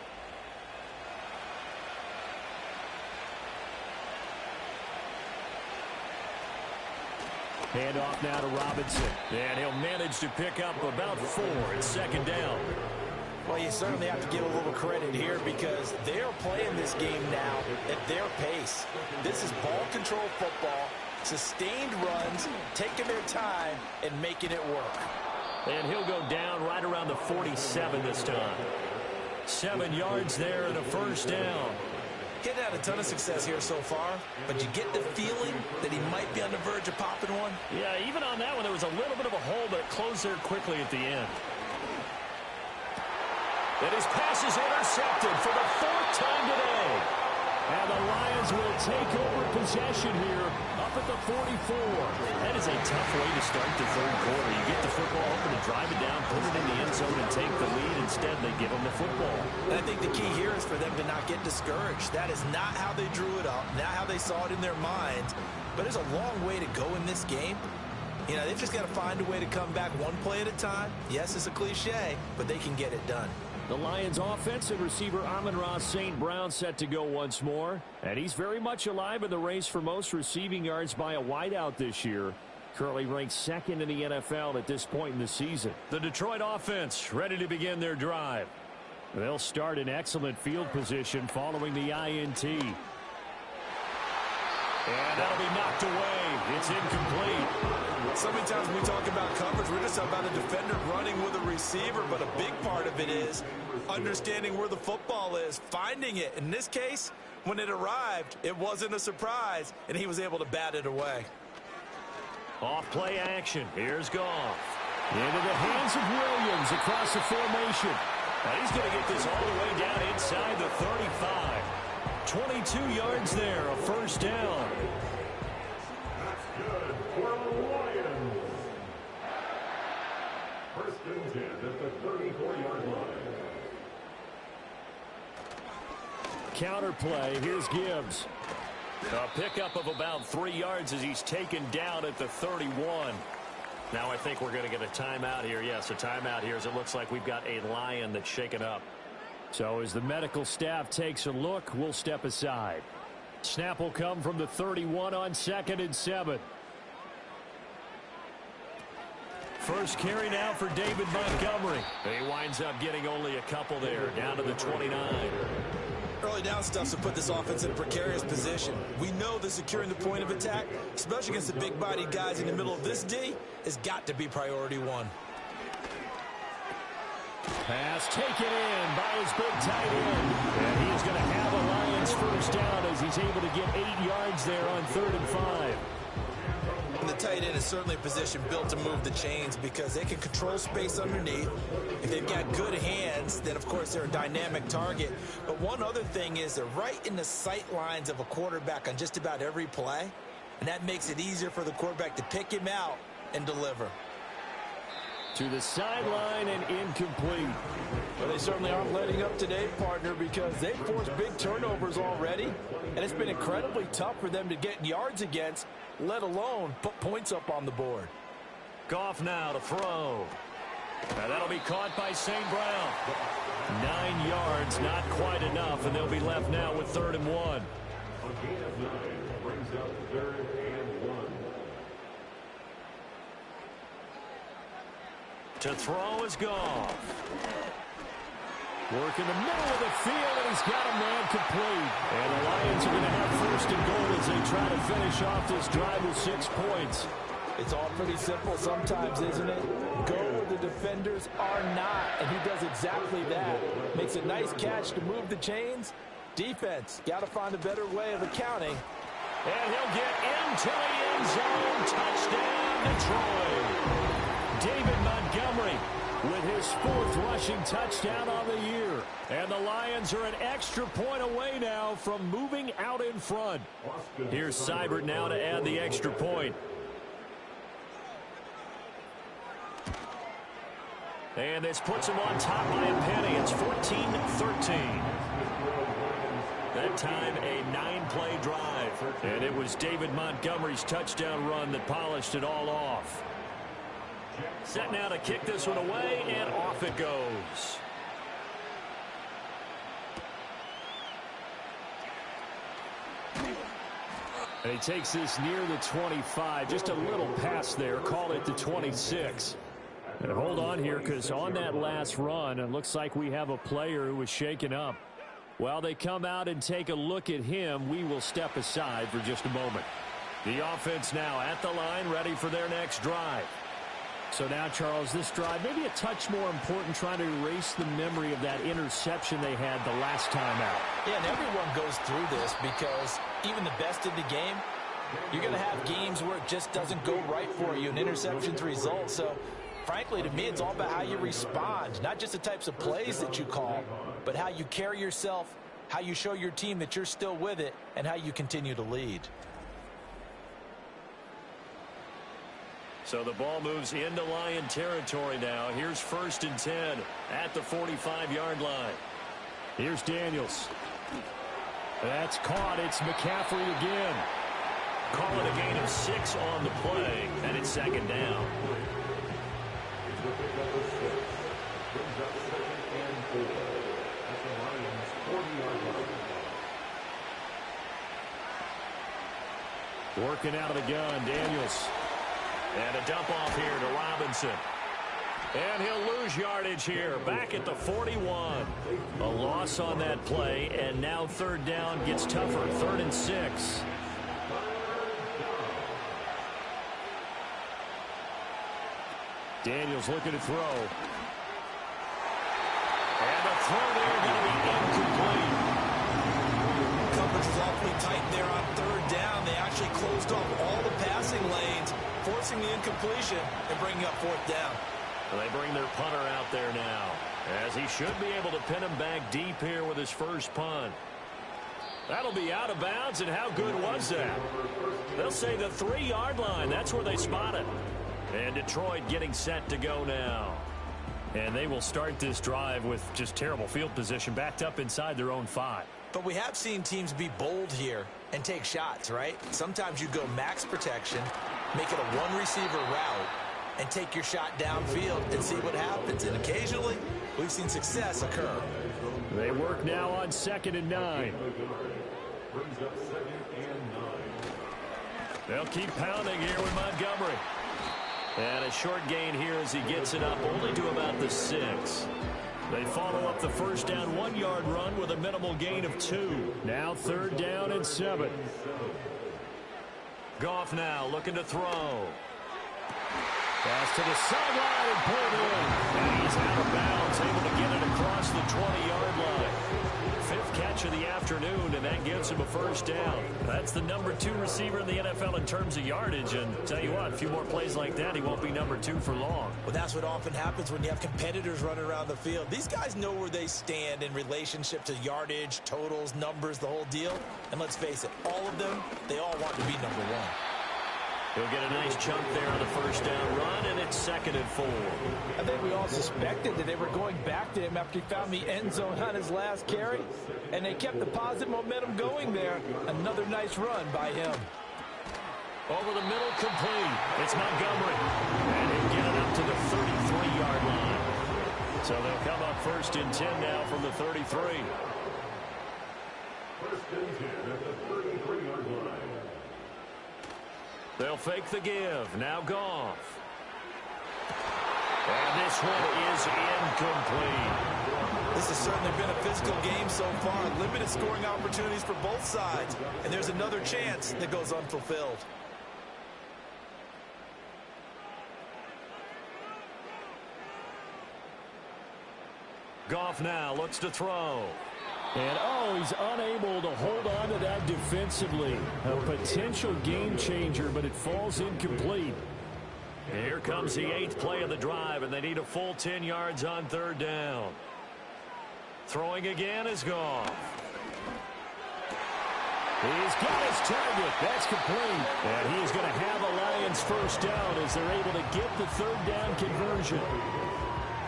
Handoff now to Robinson. And he'll manage to pick up about 4. It's second down. Well, you certainly have to give a little credit here because they're playing this game now at their pace. This is ball control football, sustained runs, taking their time, and making it work. And he'll go down right around the 47 this time. 7 yards there and a first down. Getting had a ton of success here so far, but you get the feeling that he might be on the verge of popping one. Yeah, even on that one, there was a little bit of a hole, but it closed there quickly at the end. And his pass is intercepted for the 4th time today. And the Lions will take over possession here up at the 44. That is a tough way to start the third quarter. You get the football open and drive it down, put it in the end zone, and take the lead. Instead, they give them the football. And I think the key here is for them to not get discouraged. That is not how they drew it up, not how they saw it in their minds. But there's a long way to go in this game. You know, they've just got to find a way to come back one play at a time. Yes, it's a cliche, but they can get it done. The Lions offensive receiver Amon-Ra St. Brown set to go once more. And he's very much alive in the race for most receiving yards by a wideout this year. Currently ranked 2nd in the NFL at this point in the season. The Detroit offense ready to begin their drive. They'll start in excellent field position following the INT. And that'll be knocked away. It's incomplete. So many times when we talk about coverage, we're just talking about a defender running with a receiver, but a big part of it is understanding where the football is, finding it. In this case, when it arrived, it wasn't a surprise, and he was able to bat it away. Off play action. Here's Goff. Into the hands of Williams across the formation. Now he's going to get this all the way down inside the 35. 22 yards there, a first down. That's good for the Lions. First and 10 at the 34-yard line. Counter play. Here's Gibbs. A pickup of about 3 yards as he's taken down at the 31. Now I think we're going to get a timeout here. Yes, a timeout here as it looks like we've got a Lion that's shaken up. So as the medical staff takes a look, we'll step aside. Snap will come from the 31 on 2nd and 7. First carry now for David Montgomery. He winds up getting only a couple there, down to the 29. Early down stuff to put this offense in a precarious position. We know that securing the point of attack, especially against the big-bodied guys in the middle of this D, has got to be priority one. Pass taken in by his big tight end. And he is going to have a Lions first down as he's able to get 8 yards there on 3rd and 5. And the tight end is certainly a position built to move the chains because they can control space underneath. If they've got good hands, then of course they're a dynamic target. But one other thing is they're right in the sight lines of a quarterback on just about every play. And that makes it easier for the quarterback to pick him out and deliver. To the sideline and incomplete. Well, they certainly aren't letting up today, partner, because they've forced big turnovers already. And it's been incredibly tough for them to get yards against, let alone put points up on the board. Goff now to throw. Now that'll be caught by St. Brown. 9 yards, not quite enough, and they'll be left now with 3rd and 1. A gain of 9 brings up 3rd and 1. To throw is Goff. Work in the middle of the field, and he's got a man complete. And the Lions are going to have 1st and goal as they try to finish off this drive with 6 points. It's all pretty simple sometimes, isn't it? Go where the defenders are not, and he does exactly that. Makes a nice catch to move the chains. Defense, got to find a better way of accounting. And he'll get into the end zone. Touchdown, Detroit. David Montgomery with his 4th rushing touchdown on the year. And the Lions are an extra point away now from moving out in front. Here's Seibert now to add the extra point. And this puts him on top by a penny. It's 14-13. That time a 9-play drive. And it was David Montgomery's touchdown run that polished it all off. Set now to kick this one away, and off it goes. And he takes this near the 25. Just a little pass there. Call it the 26. And hold on here, because on that last run, it looks like we have a player who was shaken up. While they come out and take a look at him, we will step aside for just a moment. The offense now at the line, ready for their next drive. So now, Charles, this drive maybe a touch more important, trying to erase the memory of that interception they had the last time out. Yeah, and everyone goes through this because even the best in the game, you're going to have games where it just doesn't go right for you, and interceptions result. So, frankly, to me, it's all about how you respond, not just the types of plays that you call, but how you carry yourself, how you show your team that you're still with it, and how you continue to lead. So the ball moves into Lion territory now. Here's 1st and 10 at the 45-yard line. Here's Daniels. That's caught. It's McCaffrey again. Call it a gain of 6 on the play, and it's 2nd down. Working out of the gun, Daniels. And a dump off here to Robinson. And he'll lose yardage here, back at the 41. A loss on that play, and now 3rd down gets tougher, 3rd and 6. Daniels looking to throw. And the throw there going to be incomplete. Coverage was awfully tight there on 3rd down. They actually closed off all the passing lanes, forcing the incompletion and bringing up 4th down. Well, they bring their punter out there now, as he should be able to pin him back deep here with his first punt. That'll be out of bounds, and how good was that? They'll say the 3-yard line. That's where they spot it. And Detroit getting set to go now. And they will start this drive with just terrible field position, backed up inside their own 5. But we have seen teams be bold here and take shots, right? Sometimes you go max protection, make it a one-receiver route, and take your shot downfield and see what happens. And occasionally, we've seen success occur. They work now on 2nd and 9. They'll keep pounding here with Montgomery. And a short gain here as he gets it up only to about the 6. They follow up the 1st down 1-yard run with a minimal gain of 2. Now 3rd down and 7. Goff now looking to throw. Pass to the sideline and pulled in. And he's out of bounds, able to get it across the 20-yard line. 5th catch of the afternoon, and that gives him a 1st down. That's the number 2 receiver in the NFL in terms of yardage. And tell you what, a few more plays like that, he won't be number 2 for long. Well, that's what often happens when you have competitors running around the field. These guys know where they stand in relationship to yardage, totals, numbers, the whole deal. And let's face it, all of them, they all want to be number 1. He'll get a nice chunk there on the 1st down run, and it's 2nd and 4. I think we all suspected that they were going back to him after he found the end zone on his last carry, and they kept the positive momentum going there. Another nice run by him. Over the middle, complete. It's Montgomery, and he'll get it up to the 33-yard line. So they'll come up 1st and 10 now from the 33. 1st and 10 at the 33-yard line. They'll fake the give. Now Goff. And this one is incomplete. This has certainly been a physical game so far. Limited scoring opportunities for both sides. And there's another chance that goes unfulfilled. Goff now looks to throw. And, he's unable to hold on to that defensively. A potential game changer, but it falls incomplete. Here comes the 8th play of the drive, and they need a full 10 yards on 3rd down. Throwing again is Goff. He's got his target. That's complete. And he is going to have a Lions 1st down as they're able to get the 3rd down conversion.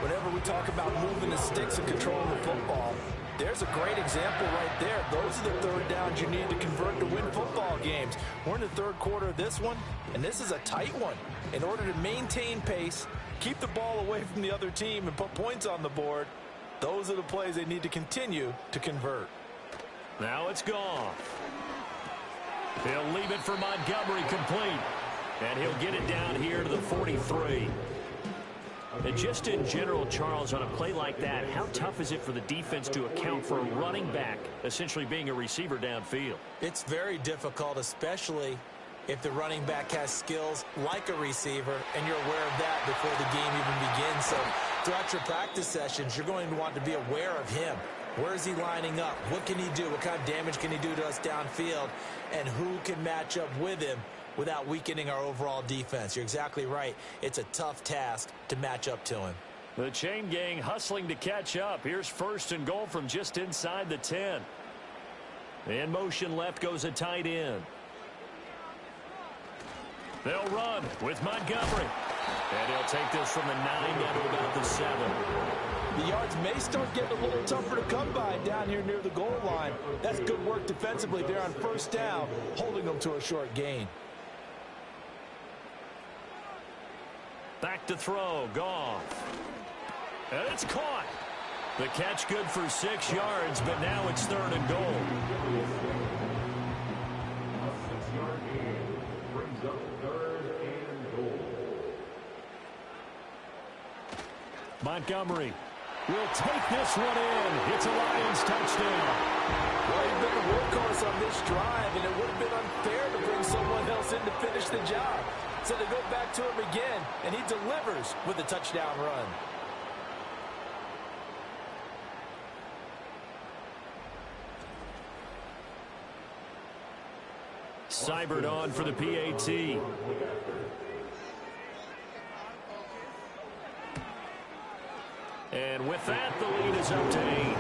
Whenever we talk about moving the sticks and controlling the football, there's a great example right there. Those are the 3rd downs you need to convert to win football games. We're in the 3rd quarter of this one, and this is a tight one. In order to maintain pace, keep the ball away from the other team, and put points on the board, those are the plays they need to continue to convert. Now it's Goff. He'll leave it for Montgomery, complete. And he'll get it down here to the 43. And just in general, Charles, on a play like that, how tough is it for the defense to account for a running back essentially being a receiver downfield? It's very difficult, especially if the running back has skills like a receiver, and you're aware of that before the game even begins. So throughout your practice sessions, you're going to want to be aware of him. Where is he lining up? What can he do? What kind of damage can he do to us downfield? And who can match up with him without weakening our overall defense? You're exactly right. It's a tough task to match up to him. The chain gang hustling to catch up. Here's 1st and goal from just inside the 10. In motion left goes a tight end. They'll run with Montgomery. And he'll take this from the 9 down to about the 7. The yards may start getting a little tougher to come by down here near the goal line. That's good work defensively there on 1st down, holding them to a short gain. Back to throw, Goff. And it's caught. The catch good for 6 yards, but now it's 3rd and goal. A 6-yard gain brings up 3rd and goal. Montgomery will take this one in. It's a Lions touchdown. Well, he's been the workhorse on this drive, and it would have been unfair to bring someone else in to finish the job. So they go back to him again, and he delivers with a touchdown run. Seibert on for the PAT. And with that, the lead is up to 8.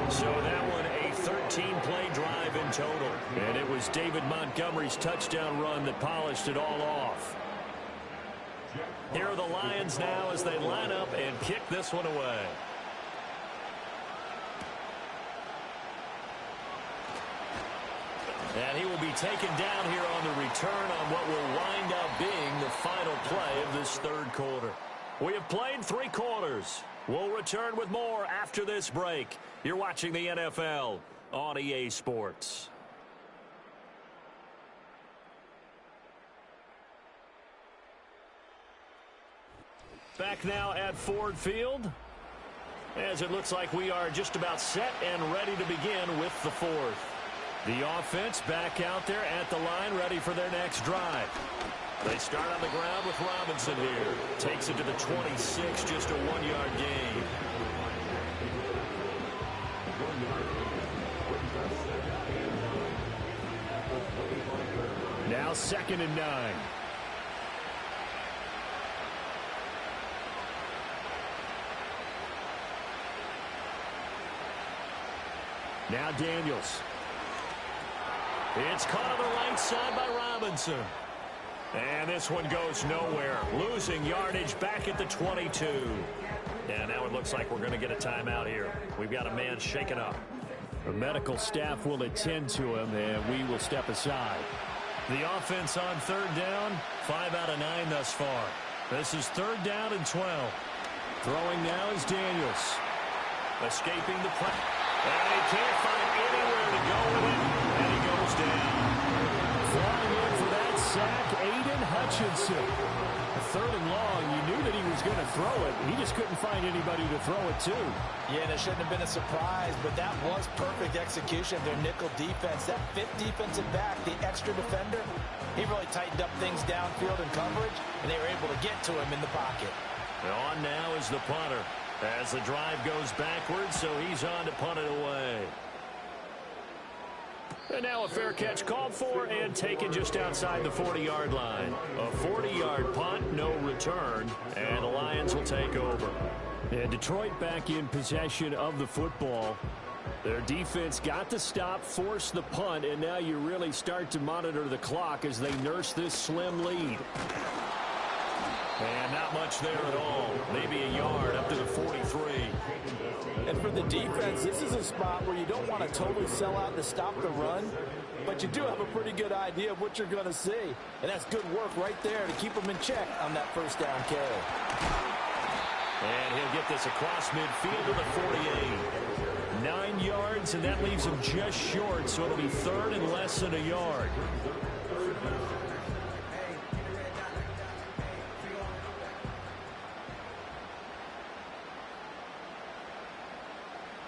So that one a 13-play drive in total. And it was David Montgomery's touchdown run that polished it all off. Here are the Lions now as they line up and kick this one away. And he will be taken down here on the return on what will wind up being the final play of this 3rd quarter. We have played 3 quarters. We'll return with more after this break. You're watching the NFL on EA Sports. Back now at Ford Field, as it looks like we are just about set and ready to begin with the 4th. The offense back out there at the line, ready for their next drive. They start on the ground with Robinson here. Takes it to the 26, just a 1-yard gain. Now 2nd and 9. Now Daniels. It's caught on the right side by Robinson. And this one goes nowhere. Losing yardage back at the 22. And now it looks like we're going to get a timeout here. We've got a man shaken up. The medical staff will attend to him, and we will step aside. The offense on 3rd down, 5 out of 9 thus far. This is 3rd down and 12. Throwing now is Daniels. Escaping the press. And he can't find anywhere to go with it. And he goes down. Flying in for that sack, Aiden Hutchinson. 3rd and long, you knew that he was going to throw it. He just couldn't find anybody to throw it to. Yeah, and it shouldn't have been a surprise, but that was perfect execution of their nickel defense. That 5th defensive back, the extra defender, he really tightened up things downfield in coverage, and they were able to get to him in the pocket. On now is the punter as the drive goes backwards, so he's on to punt it away. And now a fair catch called for and taken just outside the 40-yard line. A 40-yard punt, no return, and the Lions will take over. And Detroit back in possession of the football. Their defense got the stop, forced the punt, and now you really start to monitor the clock as they nurse this slim lead. And not much there at all. Maybe a yard up to the 43. And for the defense, this is a spot where you don't want to totally sell out to stop the run, but you do have a pretty good idea of what you're going to see. And that's good work right there to keep them in check on that 1st down carry. And he'll get this across midfield to the 48. 9 yards, and that leaves him just short, so it'll be 3rd and less than a yard.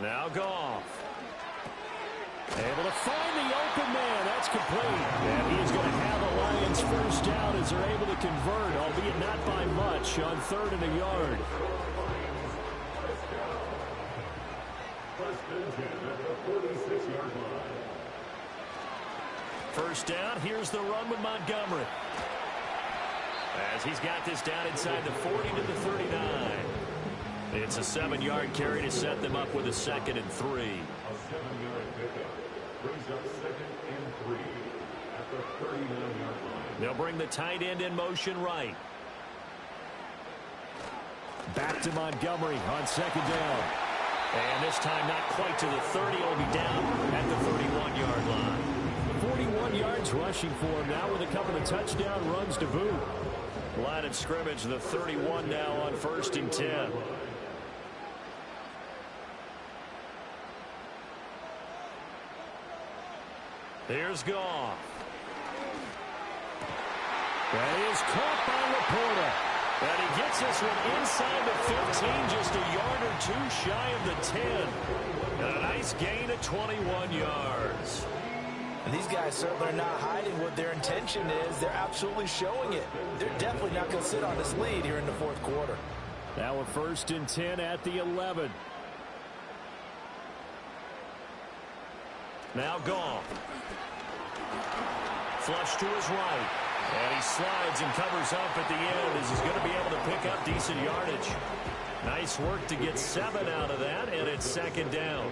Now Goff. Able to find the open man. That's complete. And he is going to have a Lions first down as they're able to convert, albeit not by much, on 3rd and a yard. First down, here's the run with Montgomery. As he's got this down inside the 40 to the 39. It's a 7-yard carry to set them up with a 2nd and 3. A 7-yard pickup brings up 2nd and 3 at the 39-yard line. They'll bring the tight end in motion right. Back to Montgomery on 2nd down. And this time not quite to the 30. It'll be down at the 31-yard line. 41 yards rushing for him now with a couple of touchdown runs to boot. Line of scrimmage, the 31 now on 1st and 10. Here's Goff. That is caught by Laporta. And he gets this one inside the 15, just a yard or two shy of the 10. And a nice gain of 21 yards. And these guys certainly are not hiding what their intention is. They're absolutely showing it. They're definitely not going to sit on this lead here in the 4th quarter. Now a 1st and 10 at the 11. Now Goff. Flush to his right. And he slides and covers up at the end as he's going to be able to pick up decent yardage. Nice work to get 7 out of that, and it's 2nd down.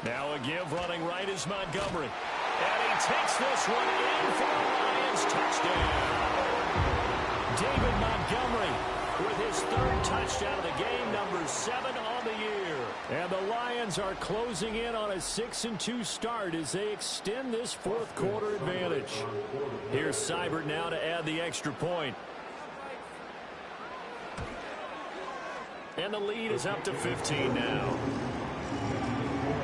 Now a give running right is Montgomery. And he takes this one in for a Lions touchdown. David Montgomery with his 3rd touchdown of the game, number 7 on the year. And the Lions are closing in on a 6-2 start as they extend this 4th quarter advantage. Here's Seibert now to add the extra point. And the lead is up to 15 now.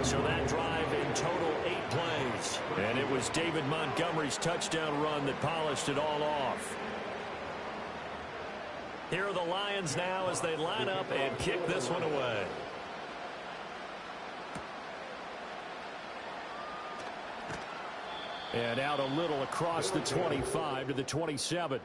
So that drive in total 8 plays. And it was David Montgomery's touchdown run that polished it all off. Here are the Lions now as they line up and kick this one away. And out a little across the 25 to the 27.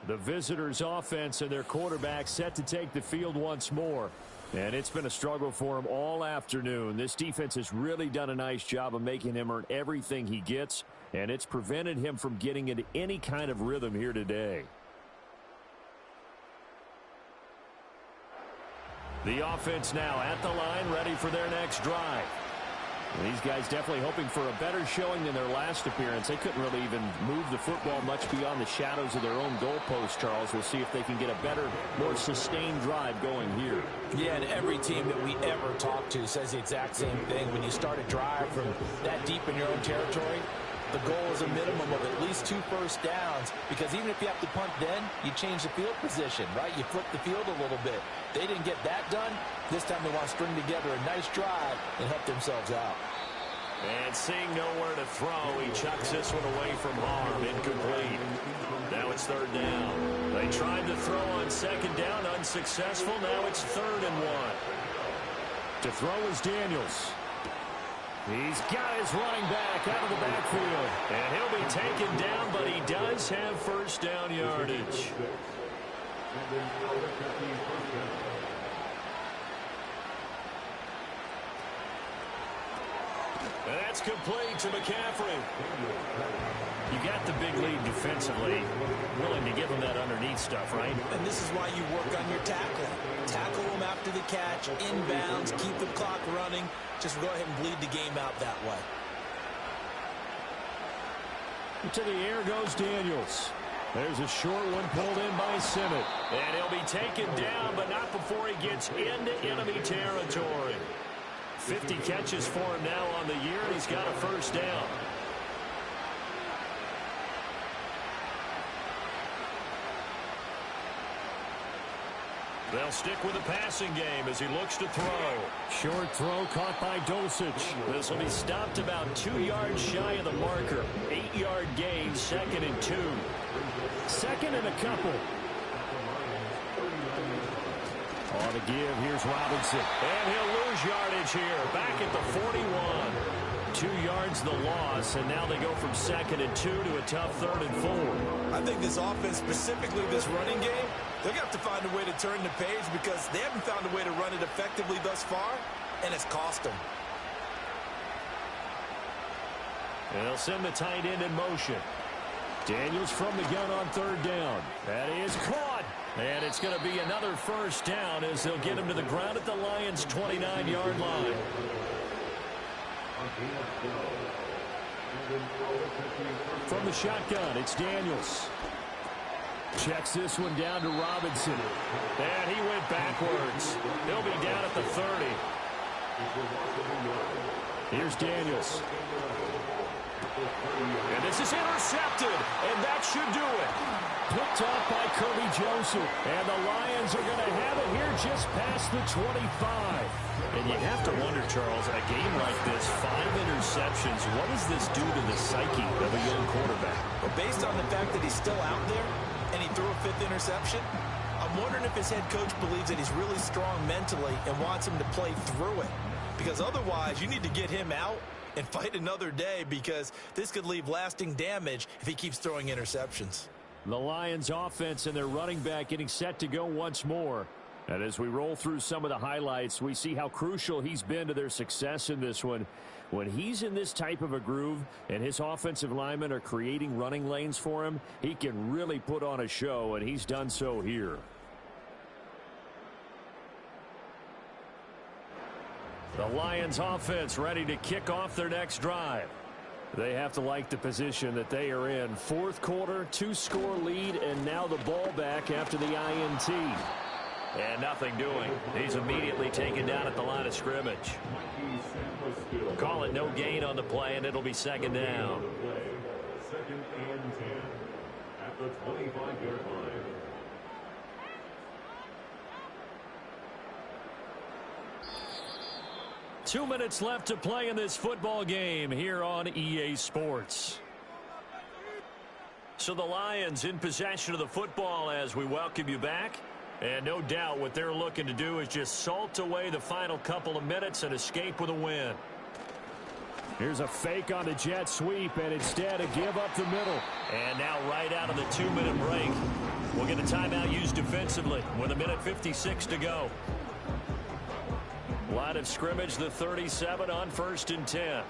The visitors' offense and their quarterback set to take the field once more. And it's been a struggle for him all afternoon. This defense has really done a nice job of making him earn everything he gets, and it's prevented him from getting into any kind of rhythm here today. The offense now at the line, ready for their next drive. And these guys definitely hoping for a better showing than their last appearance. They couldn't really even move the football much beyond the shadows of their own goalpost, Charles. We'll see if they can get a better, more sustained drive going here. Yeah, and every team that we ever talk to says the exact same thing. When you start a drive from that deep in your own territory, the goal is a minimum of at least 2 first downs, because even if you have to punt then, you change the field position, right? You flip the field a little bit. They didn't get that done. This time they want to string together a nice drive and help themselves out. And seeing nowhere to throw, he chucks this one away from harm. Incomplete. Now it's 3rd down. They tried to throw on 2nd down, unsuccessful. Now it's 3rd and 1. To throw is Daniels. He's got his running back out of the backfield. And he'll be taken down, but he does have first down yardage. And that's complete to McCaffrey. You got the big lead defensively. Willing to give him that underneath stuff, right? And this is why you work on your tackling. Tackle them after the catch, inbounds, keep the clock running. Just go ahead and bleed the game out that way. To the air goes Daniels. There's a short one pulled in by Simmett. And he'll be taken down, but not before he gets into enemy territory. 50 catches for him now on the year, and he's got a first down. They'll stick with the passing game as he looks to throw. Short throw caught by Dulcich. This will be stopped about 2 yards shy of the marker. 8-yard gain, 2nd and 2. 2nd and a couple. On the give, here's Robinson. And he'll lose yardage here. Back at the 41. 2 yards the loss, and now they go from 2nd and 2 to a tough 3rd and 4. I think this offense, specifically this running game, they're going to have to find a way to turn the page because they haven't found a way to run it effectively thus far, and it's cost them. And they'll send the tight end in motion. Daniels from the gun on 3rd down. That is caught. And it's going to be another 1st down as they'll get him to the ground at the Lions' 29-yard line. From the shotgun, it's Daniels. Checks this one down to Robinson. And he went backwards. He'll be down at the 30. Here's Daniels. And this is intercepted, and that should do it. Picked off by Kirby Joseph, and the Lions are going to have it here just past the 25. And you have to wonder, Charles, a game like this, 5 interceptions, what does this do to the psyche of a young quarterback? Well, based on the fact that he's still out there and he threw a 5th interception, I'm wondering if his head coach believes that he's really strong mentally and wants him to play through it. Because otherwise, you need to get him out and fight another day because this could leave lasting damage if he keeps throwing interceptions. The Lions offense and their running back getting set to go once more. And as we roll through some of the highlights, we see how crucial he's been to their success in this one. When he's in this type of a groove and his offensive linemen are creating running lanes for him, he can really put on a show, and he's done so here. The Lions offense ready to kick off their next drive. They have to like the position that they are in. 4th quarter, 2-score lead, and now the ball back after the INT. And nothing doing. He's immediately taken down at the line of scrimmage. Call it no gain on the play, and it'll be 2nd down. 2nd and 10 at the 25-yard line. Two minutes left to play in this football game here on EA Sports. So the Lions in possession of the football as we welcome you back. And no doubt what they're looking to do is just salt away the final couple of minutes and escape with a win. Here's a fake on the jet sweep, and instead a give up the middle. And now right out of the 2-minute break, we'll get a timeout used defensively with 1:56 to go. Line of scrimmage, the 37 on 1st and 10.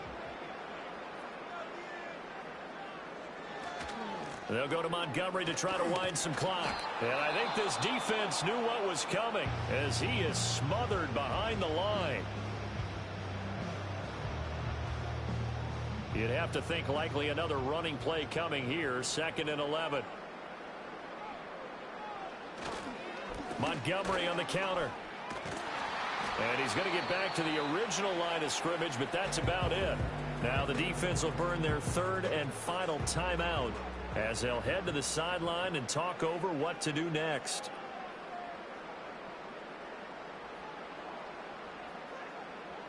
They'll go to Montgomery to try to wind some clock. And I think this defense knew what was coming as he is smothered behind the line. You'd have to think likely another running play coming here. 2nd and 11. Montgomery on the counter. And he's going to get back to the original line of scrimmage, but that's about it. Now the defense will burn their 3rd and final timeout as they'll head to the sideline and talk over what to do next.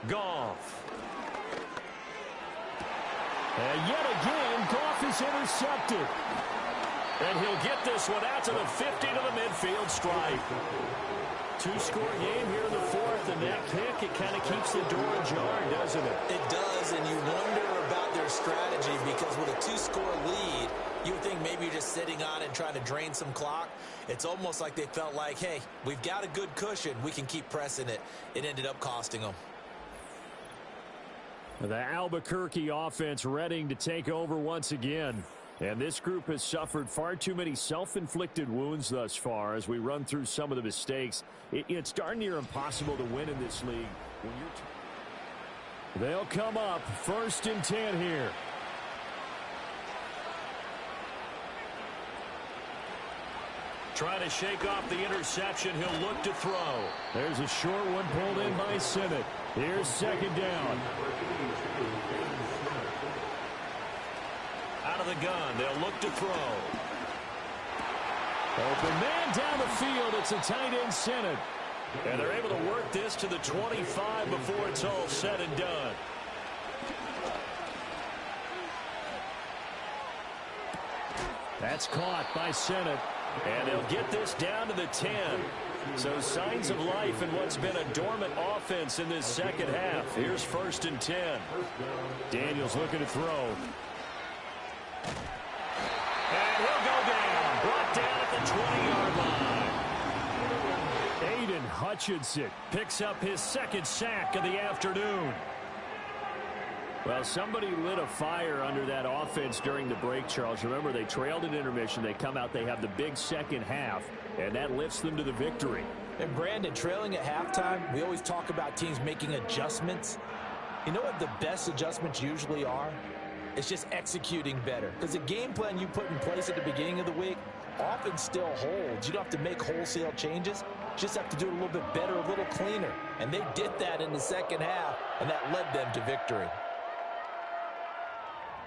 Goff. And yet again, Goff is intercepted. And he'll get this one out to the 50 to the midfield stripe. 2-score game here in the 4th, and that kick, it kind of keeps the door ajar, doesn't it? It does, and you wonder about their strategy because with a 2-score lead, you would think maybe you're just sitting on it and trying to drain some clock. It's almost like they felt like, hey, we've got a good cushion. We can keep pressing it. It ended up costing them. The Albuquerque offense ready to take over once again. And this group has suffered far too many self-inflicted wounds thus far as we run through some of the mistakes. It's darn near impossible to win in this league. They'll come up 1st and 10 here. Trying to shake off the interception. He'll look to throw. There's a short one pulled in by Sinnott. Here's 2nd down. Out of the gun. They'll look to throw. Open man down the field. It's a tight end Sinnott. And they're able to work this to the 25 before it's all said and done. That's caught by Sinnott. And they'll get this down to the 10. So signs of life in what's been a dormant offense in this second half. Here's 1st and 10. Daniels looking to throw. And he'll go down. Brought down at the 20-yard line. Aiden Hutchinson picks up his 2nd sack of the afternoon. Well, somebody lit a fire under that offense during the break, Charles. Remember, they trailed at intermission. They come out, they have the big second half, and that lifts them to the victory. And Brandon, trailing at halftime, we always talk about teams making adjustments. You know what the best adjustments usually are? It's just executing better. Because the game plan you put in place at the beginning of the week often still holds. You don't have to make wholesale changes. You just have to do it a little bit better, a little cleaner. And they did that in the second half, and that led them to victory.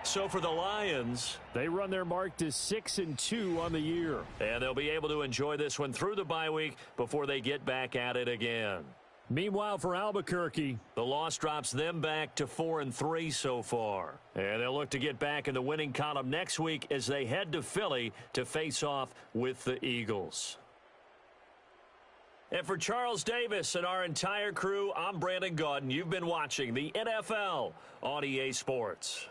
So for the Lions, they run their mark to 6-2 on the year. And they'll be able to enjoy this one through the bye week before they get back at it again. Meanwhile, for Albuquerque, the loss drops them back to 4-3 so far. And they'll look to get back in the winning column next week as they head to Philly to face off with the Eagles. And for Charles Davis and our entire crew, I'm Brandon Gaudin. You've been watching the NFL on EA Sports.